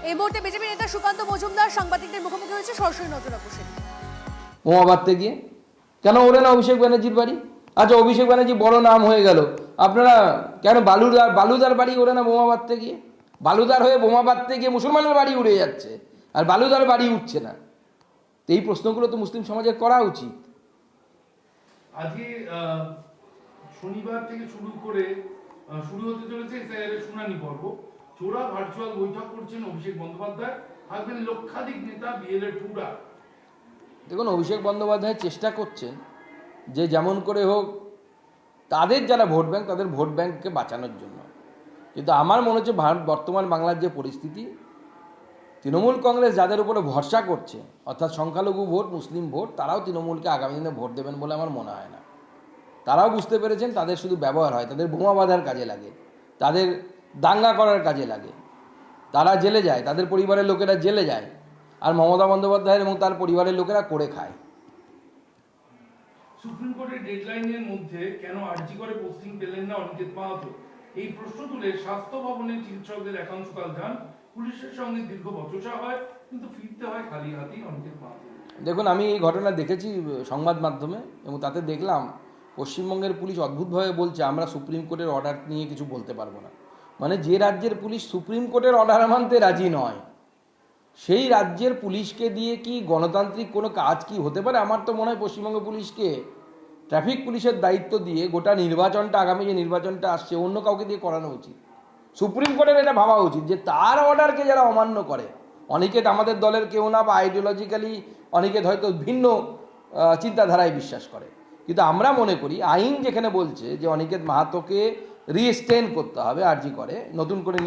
এই মুহূর্তে বিজেপি নেতা সুকান্ত মজুমদার সাংবাদিকদের মুখোমুখি হয়েছে, সরাসরি নজর রাখুন। বোমা বাঁধতে গিয়ে কেন ওরে না অভিষেক ব্যানার্জির বাড়ি? আচ্ছা, অভিষেক ব্যানার্জি বড় নাম হয়ে গেল, আপনারা কেন বালুদার বাড়ি ওরে না বোমা বাঁধতে গিয়ে? বালুদার হয়ে বোমা বাঁধতে গিয়ে মুসলমানের বাড়ি উড়ে যাচ্ছে, আর বালুদার বাড়ি উঠছে না। তো এই প্রশ্নগুলো তো মুসলিম সমাজের করা উচিত। আজকে শনিবার থেকে শুরু হতে চলেছে এসআইআর শুনানি পর্ব। চোরা ভার্চুয়াল বৈঠক করছেন অভিষেক বন্দ্যোপাধ্যায়, থাকবেন লক্ষাধিক নেতা বিএলএ টুরা। দেখুন, অভিষেক বন্দ্যোপাধ্যায় চেষ্টা করছেন যে যেমন করে হোক তাদের যারা ভোট ব্যাংক, তাদের ভোট ব্যাংককে বাঁচানোর জন্য। কিন্তু আমার মনে হচ্ছে বর্তমান বাংলার যে পরিস্থিতি, তৃণমূল কংগ্রেস যাদের উপরে ভরসা করছে, অর্থাৎ সংখ্যালঘু ভোট, মুসলিম ভোট, তারাও তৃণমূলকে আগামী দিনে ভোট দেবেন বলে আমার মনে হয় না। তারাও বুঝতে পেরেছেন তাদের শুধু ব্যবহার হয়, তাদের বোমা বাঁধার কাজে লাগে, তাদের দাঙ্গা করার কাজে লাগে, তারা জেলে যায়, তাদের পরিবারের লোকেরা জেলে যায়, আর মমতা বন্দ্যোপাধ্যায় এবং তার পরিবারের লোকেরা করে খায়। সুপ্রিম কোর্টের ডেডলাইনের মধ্যে কেন আর্জি করে পোস্টিং পেলেন না অনিকেত মাহাতো? এই প্রশ্ন তুলে স্বাস্থ্য ভবনের চিকিৎসকদের একাংশ কাল যান, পুলিশের সঙ্গে দীর্ঘ বচসা হয়, কিন্তু ফিরতে হয় খালি হাতেই অনিকেত মাহাতো। দেখুন, আমি এই ঘটনা দেখেছি সংবাদ মাধ্যমে, এবং তাতে দেখলাম পশ্চিমবঙ্গের পুলিশ অদ্ভুতভাবে বলছে আমরা সুপ্রিম কোর্টের অর্ডার নিয়ে কিছু বলতে পারবো না। মানে যে রাজ্যের পুলিশ সুপ্রিম কোর্টের অর্ডার মানতে রাজি নয়, সেই রাজ্যের পুলিশকে দিয়ে কি গণতান্ত্রিক কোনো কাজ কি হতে পারে? আমার তো মনে হয় পশ্চিমবঙ্গ পুলিশকে ট্রাফিক পুলিশের দায়িত্ব দিয়ে গোটা নির্বাচনটা, আগামী যে নির্বাচনটা আসছে, অন্য কাউকে দিয়ে করানো উচিত। সুপ্রিম কোর্টের এটা ভাবা উচিত যে তার অর্ডারকে যারা অমান্য করে, অনিকেত আমাদের দলের কেউ না, বা আইডিওলজিক্যালি অনিকেত হয়তো ভিন্ন চিন্তাধারায় বিশ্বাস করে, কিন্তু আমরা মনে করি আইন যেখানে বলছে যে অনিকেত মাহাতোকে রিস্টেন করতে হবে, আর্জি করে নতুন করে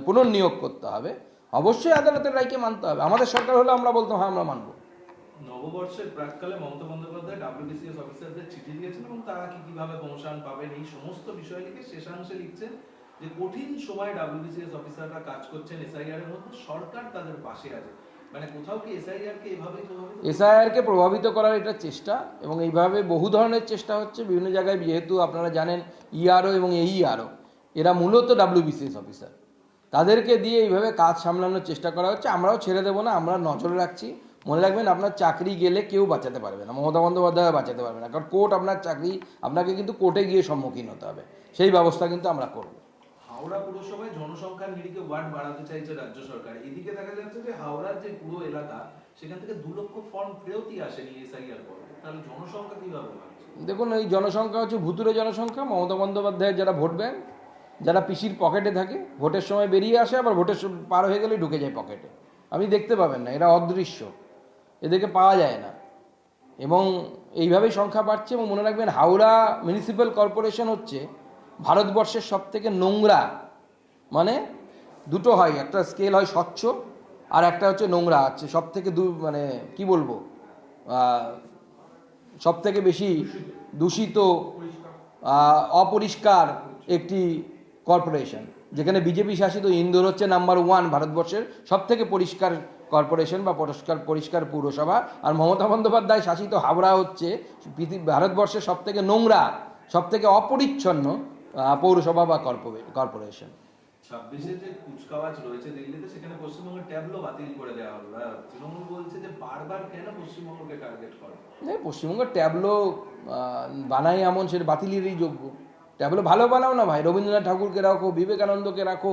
পুনর্নিয়োগ করতে হবে, অবশ্যই আদালতের রায়কে মানতে হবে। আমাদের সরকার হলে আমরা বলতাম হ্যাঁ আমরা মানব। নববর্ষের প্রাককালে মমতা বন্দ্যোপাধ্যায় ডাব্লিউবিসিএস অফিসারদের চিঠি দিয়েছেন এবং তারা কিভাবে প্রমোশন পাবেন এই সমস্ত বিষয় লিখে শেষাংশে লিখছেন যে কঠিন সময় ডাব্লিউবিসিএস অফিসাররা কাজ করছেন এসআইআর এর মধ্যে, সরকার তাদের পাশে আছে। মানে কোথাও কি এসআইআর কে এভাবেই এসআইআরকে প্রভাবিত করার এটা চেষ্টা, এবং এইভাবে বহু ধরনের চেষ্টা হচ্ছে বিভিন্ন জায়গায়। যেহেতু আপনারা জানেন ইআরও এবং এইআরও এরা মূলত ডাব্লিউবিসিএস অফিসার, তাদেরকে দিয়ে এইভাবে কাজ সামলানোর চেষ্টা করা হচ্ছে। আমরাও ছেড়ে দেবো না, আমরা নজরে রাখছি। মনে রাখবেন, আপনার চাকরি গেলে কেউ বাঁচাতে পারবে না, মমতা বন্দ্যোপাধ্যায় বাঁচাতে পারবে না, কারণ কোর্ট আপনার চাকরি, আপনাকে কিন্তু কোর্টে গিয়ে সম্মুখীন হতে হবে, সেই ব্যবস্থা কিন্তু আমরা করব। হাওড়া পুরসভায় জনসংখ্যার নিরিখে ওয়ার্ড বাড়াতে চাইছে রাজ্য সরকার। এদিকে দেখা যাচ্ছে যে হাওড়ার যে পুরো এলাকা, সেখান থেকে 2 লক্ষ ফর্ম ফেরতই আসেনি এসআইআর পরে। তাহলে জনসংখ্যা কিভাবে বাড়ছে? দেখুন, এই জনসংখ্যা হচ্ছে ভুতুরে জনসংখ্যা। মমতা বন্দ্যোপাধ্যায়ের যারা ভোট ব্যাংক, যারা পিসির পকেটে থাকে, ভোটের সময় বেরিয়ে আসে, আবার ভোটের পার হয়ে গেলেই ঢুকে যায় পকেটে। আপনি দেখতে পাবেন না, এরা অদৃশ্য, এদেরকে পাওয়া যায় না, এবং এইভাবেই সংখ্যা বাড়ছে। এবং মনে রাখবেন, হাওড়া মিউনিসিপ্যাল কর্পোরেশন হচ্ছে ভারতবর্ষের সবথেকে নোংরা, মানে দুটো হয়, একটা স্কেল হয় স্বচ্ছ আর একটা হচ্ছে নোংরা, হচ্ছে সব থেকে মানে কি বলবো, সব থেকে বেশি দূষিত, অপরিষ্কার একটি কর্পোরেশন, যেখানে বিজেপি শাসিত ইন্দোর হচ্ছে নাম্বার 1 ভারতবর্ষের সব থেকে পরিষ্কার কর্পোরেশন বা পরিষ্কার পৌরসভা, আর মমতা বন্দ্যোপাধ্যায় শাসিত হাওড়া হচ্ছে ভারতবর্ষের সব থেকে নোংরা, সব থেকে অপরিচ্ছন্ন পৌরসভা বা কর্পোরেশন। 26-এ যে কুচকাওয়াজ রয়েছে দিল্লিতে, সেখানে পশ্চিমবঙ্গের ট্যাবলো বাতিল করে দেওয়া হলো। তৃণমূল বলছে যে বারবার কেন পশ্চিমবঙ্গকে টার্গেট করে? পশ্চিমবঙ্গের ট্যাবলো বানাই এমন, সেটা বাতিলেরই যোগ্য। ট্যাবলো ভালো বানাও না ভাই, রবীন্দ্রনাথ ঠাকুরকে রাখো, বিবেকানন্দকে রাখো,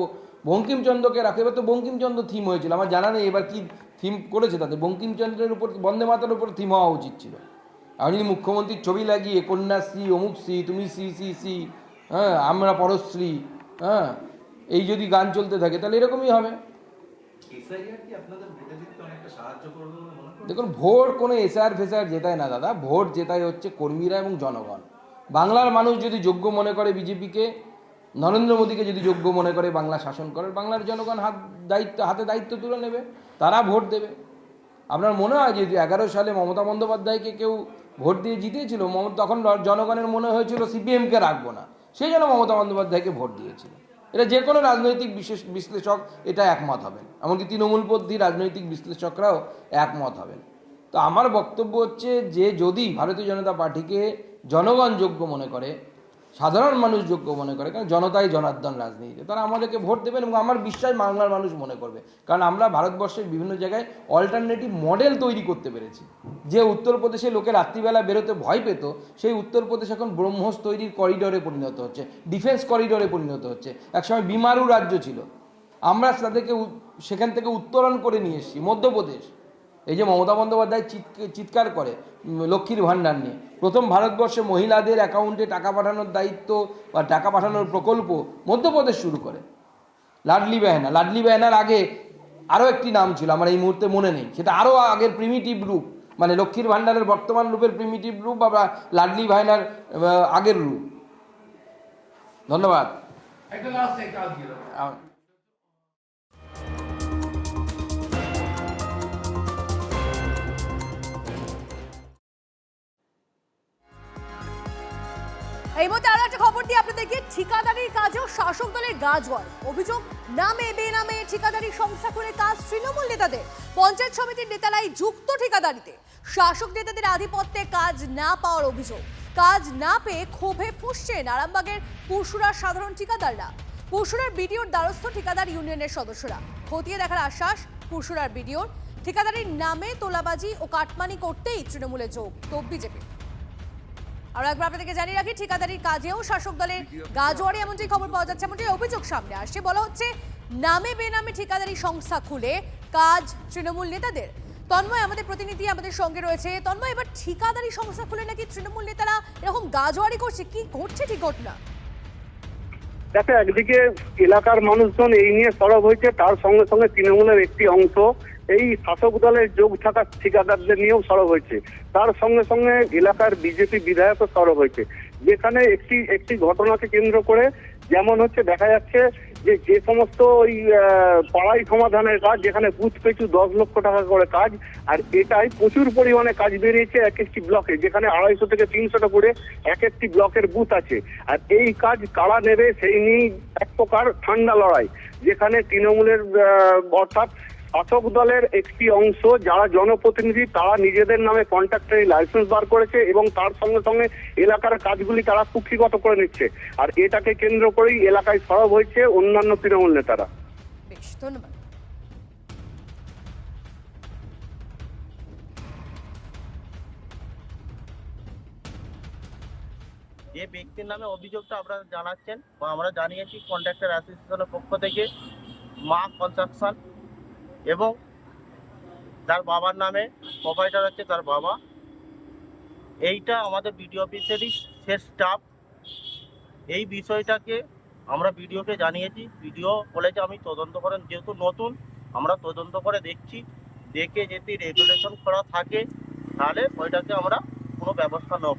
বঙ্কিমচন্দ্রকে রাখো। এবার তো বঙ্কিমচন্দ্র থিম হয়েছিল, আমার জানা নেই এবার কি থিম করেছে তাদের। বঙ্কিমচন্দ্রের উপর, বন্দে মাতার উপর থিম হওয়া উচিত ছিল। আমি যদি মুখ্যমন্ত্রীর ছবি লাগিয়ে কন্যাশ্রী, অমুকশ্রী, তুমি শ্রী শ্রী শ্রী, হ্যাঁ আমরা পরশ্রী, হ্যাঁ এই যদি গান চলতে থাকে তাহলে এরকমই হবে। এসআইআর কি আপনাদের ভোটে জিততে অনেকটা সাহায্য করবে বলে মনে করেন? দেখুন, ভোট কোনো এসআর ফেসার জেতায় না দাদা, ভোট জেতায় হচ্ছে কর্মীরা এবং জনগণ। বাংলার মানুষ যদি যোগ্য মনে করে বিজেপিকে, নরেন্দ্র মোদীকে যদি যোগ্য মনে করে বাংলা শাসন করার, বাংলার জনগণ হাতে দায়িত্ব তুলে নেবে, তারা ভোট দেবে। আপনার মনে হয় যে 11 সালে মমতা বন্দ্যোপাধ্যায়কে কেউ ভোট দিয়ে জিতিয়েছিল? তখন জনগণের মনে হয়েছিল সিপিএমকে রাখবো না, সেই জন্য মমতা বন্দ্যোপাধ্যায়কে ভোট দিয়েছিল। এটা যে কোনো রাজনৈতিক বিশ্লেষক এটা একমত হবেন, এমনকি তৃণমূলপন্থী রাজনৈতিক বিশ্লেষকরাও একমত হবেন। তো আমার বক্তব্য হচ্ছে যে যদি ভারতীয় জনতা পার্টিকে জনগণ যোগ্য মনে করে, সাধারণ মানুষ যোগ্য মনে করে, কারণ জনতাই জনার্দন রাজনীতিতে তারা আমাদেরকে ভোট দেবেন এবং আমার বিশ্বাস বাংলার মানুষ মনে করবে, কারণ আমরা ভারতবর্ষের বিভিন্ন জায়গায় অল্টারনেটিভ মডেল তৈরি করতে পেরেছি। যে উত্তরপ্রদেশে লোকে রাত্রিবেলা বেরোতে ভয় পেত, সেই উত্তরপ্রদেশ এখন ব্রহ্মোস তৈরির করিডোরে পরিণত হচ্ছে, ডিফেন্স করিডোরে পরিণত হচ্ছে। একসময় বিমারু রাজ্য ছিল, আমরা তাদেরকে সেখান থেকে উত্তরণ করে নিয়ে এসেছি। মধ্যপ্রদেশ, এই যে মমতা বন্দ্যোপাধ্যায় চিৎকার করে লক্ষ্মীর ভাণ্ডার নিয়ে, প্রথম ভারতবর্ষে মহিলাদের অ্যাকাউন্টে টাকা পাঠানোর দায়িত্ব বা টাকা পাঠানোর প্রকল্প মধ্যপ্রদেশ শুরু করে। লাডলি বেহেনা, লাডলি বেহেনার আগে আরও একটি নাম ছিল, আমার এই মুহূর্তে মনে নেই, সেটা আরও আগের প্রিমিটিভ রূপ, মানে লক্ষ্মীর ভাণ্ডারের বর্তমান রূপের প্রিমিটিভ রূপ বা লাডলি বেহেনার আগের রূপ। ধন্যবাদ। একটা লাস্ট একটা আজকে এই মুহূর্তে আরো একটা খবর দিয়ে আপনাদেরকে, ঠিকাদারির কাজেও শাসক দলের গা জ্বর। অভিযোগ, নামে বেনামে ঠিকাদারি সংস্থা করে কাজ তৃণমূল নেতাদের। পঞ্চায়েত সমিতির নেতারাই যুক্ত ঠিকাদারিতে। শাসক নেতাদের আধিপত্যে কাজ না পাওয়ার অভিযোগ। কাজ না পেয়ে ক্ষোভে ফুঁসছেন আরামবাগের পুরসুরার সাধারণ ঠিকাদাররা। পুরসুরার বিডিওর দ্বারস্থ ঠিকাদার ইউনিয়নের সদস্যরা। খতিয়ে দেখার আশ্বাস পুরসুরার বিডিওর। ঠিকাদারির নামে তোলাবাজি ও কাটমানি করতেই তৃণমূলে যোগ তো বিজেপি। আর একবার আপনাদেরকে জানিয়ে রাখি, ঠিকাদারির কাজেও শাসক দলের গা জ্বরে এমনটাই খবর পাওয়া যাচ্ছে, এমনটাই অভিযোগ সামনে আসছে। বলা হচ্ছে নামে বেনামে ঠিকাদারি সংস্থা খুলে কাজ তৃণমূল নেতাদের। তন্ময় আমাদের প্রতিনিধি আমাদের সঙ্গে রয়েছে। তন্ময়, এবার ঠিকাদারি সংস্থা খুলে নাকি তৃণমূল নেতারা এরকম গা জ্বরে করছে, কি ঘটছে ঠিক ঘটনা? দেখো, একদিকে এলাকার মানুষজন এই নিয়ে সরব হয়েছে, তার সঙ্গে সঙ্গে তৃণমূলের একটি অংশ এই শাসক দলের যোগ থাকা ঠিকাদারদের নিয়েও সরব হয়েছে। তার সঙ্গে সঙ্গে এলাকার বিজেপি বিধায়কও সরব হয়েছে, যেখানে একটি ঘটনাকে কেন্দ্র করে যেমন হচ্ছে দেখা যাচ্ছে যে সমস্ত ওই পাড়াই সমাধানের কাজ, যেখানে বুথ পিছু 10 লক্ষ টাকা করে কাজ, আর এটাই প্রচুর পরিমাণে কাজ বেরিয়েছে এক একটি ব্লকে, যেখানে 250 থেকে 300টা করে এক একটি ব্লকের বুথ আছে। আর এই কাজ কারা নেবে সেই নিয়েই এক প্রকার ঠান্ডা লড়াই, যেখানে তৃণমূলের অর্থাৎ শাসক দলের একটি অংশ যারা জনপ্রতিনিধি তারা নিজেদের নামে কন্ট্রাক্টরি লাইসেন্স বার করেছে এবং তার সঙ্গে সঙ্গে এলাকার কাজগুলি তারা কুক্ষিগত করে নিচ্ছে। আর এটাকে কেন্দ্র করেই এলাকায় সরব হয়েছে অন্যান্য তৃণমূল নেতারা। বেশ, ধন্যবাদ। যে ব্যক্তির নামে অভিযোগটা আপনারা জানাচ্ছেন বা আমরা জানিয়েছি কন্ট্রাক্টর অ্যাসোসিয়েশনের পক্ষ থেকে মা কনস্ট্রাকশন, এবং তার বাবার নামে প্রোপাইটার হচ্ছে তার বাবা। এইটা আমাদের বিডিও অফিসেরই শেষ স্টাফ। এই বিষয়টাকে আমরা বিডিওকে জানিয়েছি, বিডিও বলেছে আমি তদন্ত করেন, যেহেতু নতুন আমরা তদন্ত করে দেখছি, দেখে যদি রেগুলেশন করা থাকে তাহলে ওইটাকে আমরা কোনো ব্যবস্থা নেব।